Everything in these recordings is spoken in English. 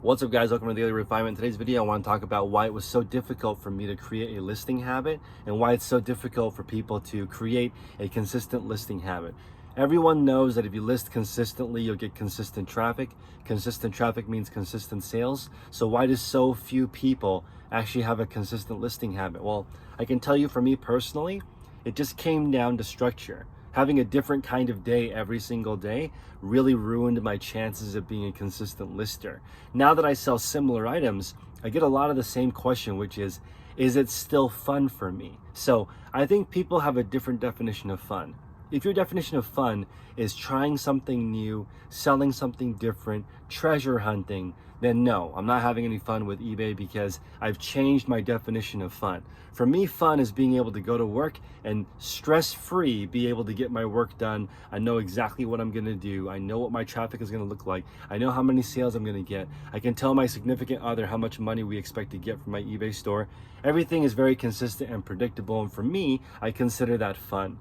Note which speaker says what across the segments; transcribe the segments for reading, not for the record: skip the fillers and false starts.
Speaker 1: What's up, guys? Welcome to Daily Refinement. In today's video, I want to talk about why it was so difficult for me to create a listing habit and why it's so difficult for people to create a consistent listing habit. Everyone knows that if you list consistently, you'll get consistent traffic. Consistent traffic means consistent sales. So why do so few people actually have a consistent listing habit? Well, I can tell you for me personally, it just came down to structure. Having a different kind of day every single day really ruined my chances of being a consistent lister. Now that I sell similar items, I get a lot of the same question, which is it still fun for me? So I think people have a different definition of fun. If your definition of fun is trying something new, selling something different, treasure hunting, then no, I'm not having any fun with eBay because I've changed my definition of fun. For me, fun is being able to go to work and stress-free be able to get my work done. I know exactly what I'm gonna do. I know what my traffic is gonna look like. I know how many sales I'm gonna get. I can tell my significant other how much money we expect to get from my eBay store. Everything is very consistent and predictable, and for me, I consider that fun.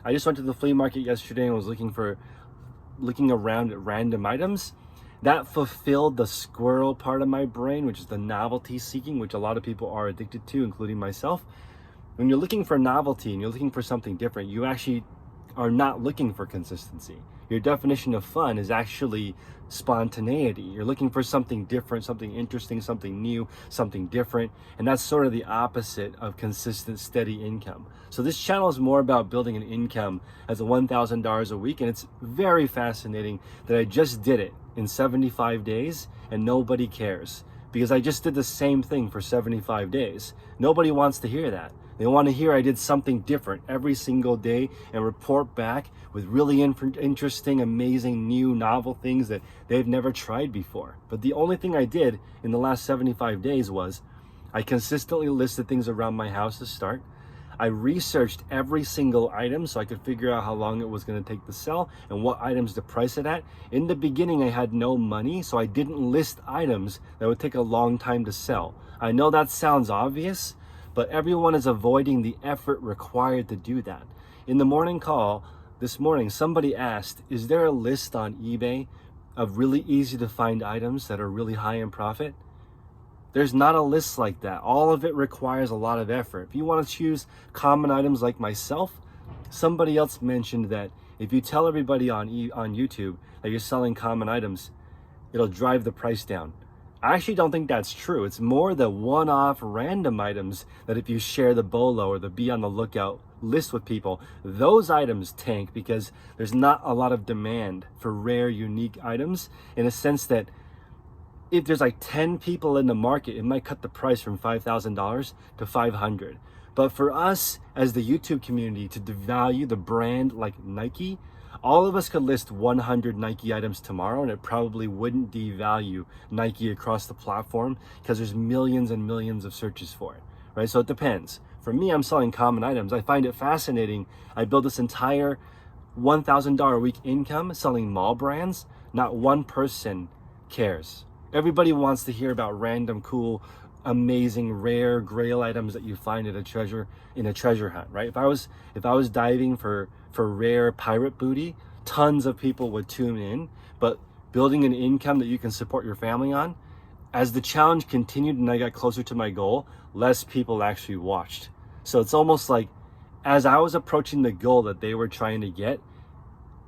Speaker 1: I just went to the flea market yesterday and was looking around at random items. That fulfilled the squirrel part of my brain, which is the novelty seeking, which a lot of people are addicted to, including myself. When you're looking for novelty and you're looking for something different, you actually are not looking for consistency. Your definition of fun is actually spontaneity. You're looking for something different, something interesting, something new, something different. And that's sort of the opposite of consistent, steady income. So this channel is more about building an income as a $1,000 a week. And it's very fascinating that I just did it in 75 days and nobody cares because I just did the same thing for 75 days. Nobody wants to hear that. They want to hear I did something different every single day and report back with really interesting, amazing, new, novel things that they've never tried before. But the only thing I did in the last 75 days was I consistently listed things around my house to start. I researched every single item so I could figure out how long it was going to take to sell and what items to price it at. In the beginning, I had no money, so I didn't list items that would take a long time to sell. I know that sounds obvious, but everyone is avoiding the effort required to do that. In the morning call this morning, somebody asked, is there a list on eBay of really easy to find items that are really high in profit? There's not a list like that. All of it requires a lot of effort. If you want to choose common items like myself, somebody else mentioned that if you tell everybody on YouTube that you're selling common items, it'll drive the price down. I actually don't think that's true. It's more the one-off random items that if you share the BOLO or the be on the lookout list with people, those items tank because there's not a lot of demand for rare, unique items, in a sense that if there's like 10 people in the market, it might cut the price from $5,000 to $500. But for us as the YouTube community to devalue the brand like Nike, all of us could list 100 Nike items tomorrow and it probably wouldn't devalue Nike across the platform because there's millions and millions of searches for it, right? So it depends. For me, I'm selling common items. I find it fascinating. I built this entire $1,000 a week income selling mall brands. Not one person cares. Everybody wants to hear about random, cool, amazing, rare grail items that you find in a treasure hunt, right? If I was diving for rare pirate booty, tons of people would tune in. But building an income that you can support your family on, as the challenge continued and I got closer to my goal, less people actually watched. So it's almost like as I was approaching the goal that they were trying to get,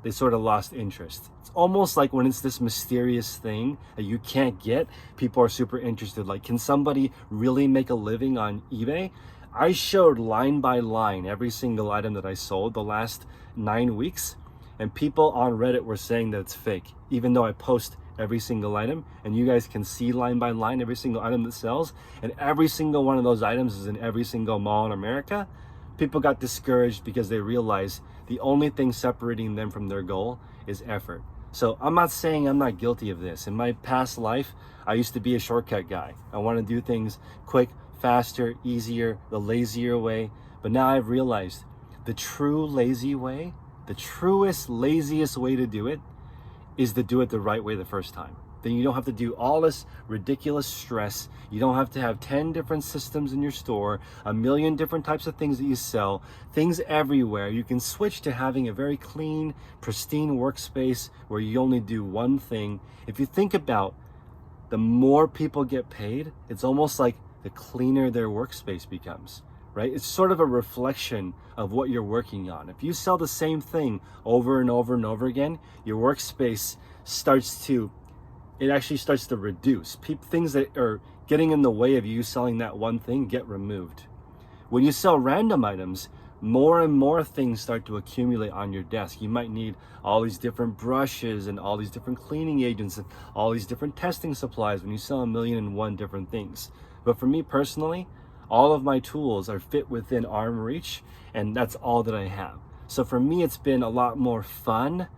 Speaker 1: they sort of lost interest. It's almost like when it's this mysterious thing that you can't get, people are super interested. Like, can somebody really make a living on eBay? I showed line by line every single item that I sold the last 9 weeks, and people on Reddit were saying that it's fake, even though I post every single item, and you guys can see line by line every single item that sells, and every single one of those items is in every single mall in America. People got discouraged because they realized the only thing separating them from their goal is effort. So I'm not saying I'm not guilty of this. In my past life, I used to be a shortcut guy. I want to do things quick, faster, easier, the lazier way. But now I've realized the true lazy way, the truest, laziest way to do it is to do it the right way the first time. Then you don't have to do all this ridiculous stress. You don't have to have 10 different systems in your store, a million different types of things that you sell, things everywhere. You can switch to having a very clean, pristine workspace where you only do one thing. If you think about the more people get paid, it's almost like the cleaner their workspace becomes, right? It's sort of a reflection of what you're working on. If you sell the same thing over and over and over again, your workspace starts to reduce. Things that are getting in the way of you selling that one thing get removed. When you sell random items, more and more things start to accumulate on your desk. You might need all these different brushes and all these different cleaning agents and all these different testing supplies when you sell 1,000,001 different things. But for me personally, all of my tools are fit within arm reach, and that's all that I have. So for me, it's been a lot more fun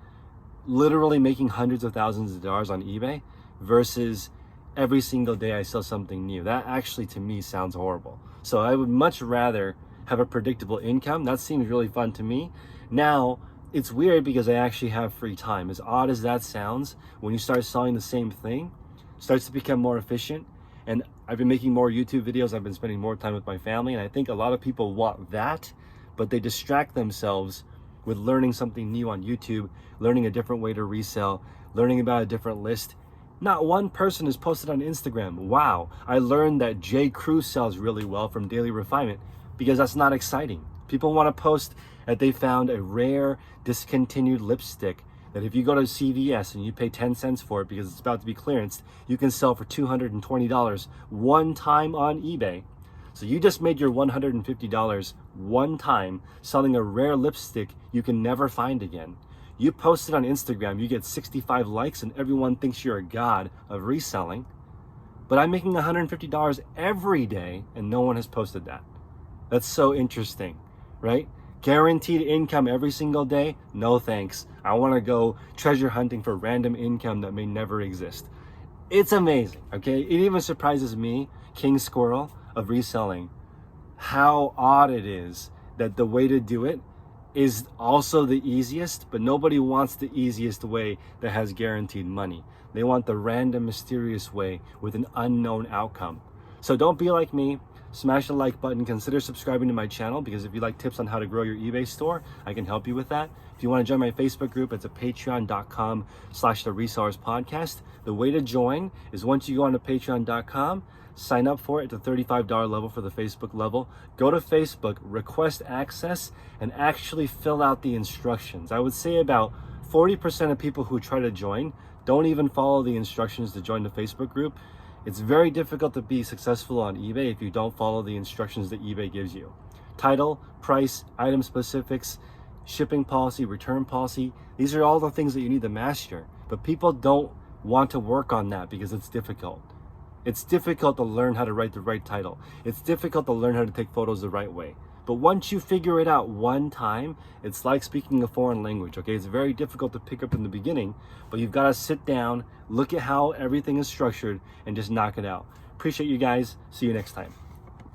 Speaker 1: literally making hundreds of thousands of dollars on eBay versus every single day I sell something new. That actually to me sounds horrible. So I would much rather have a predictable income. That seems really fun to me. Now, it's weird because I actually have free time. As odd as that sounds, when you start selling the same thing, it starts to become more efficient. And I've been making more YouTube videos. I've been spending more time with my family. And I think a lot of people want that, but they distract themselves with learning something new on YouTube, learning a different way to resell, learning about a different list. Not one person has posted on Instagram, wow, I learned that J. Crew sells really well from Daily Refinement, because that's not exciting. People want to post that they found a rare discontinued lipstick that if you go to CVS and you pay 10 cents for it because it's about to be clearanced, you can sell for $220 one time on eBay. So you just made your $150 one time selling a rare lipstick you can never find again. You post it on Instagram, you get 65 likes and everyone thinks you're a god of reselling. But I'm making $150 every day and no one has posted that. That's so interesting, right? Guaranteed income every single day? No thanks. I want to go treasure hunting for random income that may never exist. It's amazing, okay? It even surprises me, King Squirrel of reselling, how odd it is that the way to do it is also the easiest, but nobody wants the easiest way that has guaranteed money. They want the random, mysterious way with an unknown outcome. So don't be like me. Smash the like button. Consider subscribing to my channel, because if you like tips on how to grow your eBay store, I can help you with that. If you want to join my Facebook group, it's at patreon.com/theresellerspodcast. The way to join is once you go on to patreon.com, sign up for it at the $35 level for the Facebook level. Go to Facebook, request access, and actually fill out the instructions. I would say about 40% of people who try to join don't even follow the instructions to join the Facebook group. It's very difficult to be successful on eBay if you don't follow the instructions that eBay gives you. Title, price, item specifics, shipping policy, return policy. These are all the things that you need to master. But people don't want to work on that because it's difficult. It's difficult to learn how to write the right title. It's difficult to learn how to take photos the right way. But once you figure it out one time, it's like speaking a foreign language, okay? It's very difficult to pick up in the beginning, but you've got to sit down, look at how everything is structured, and just knock it out. Appreciate you guys. See you next time.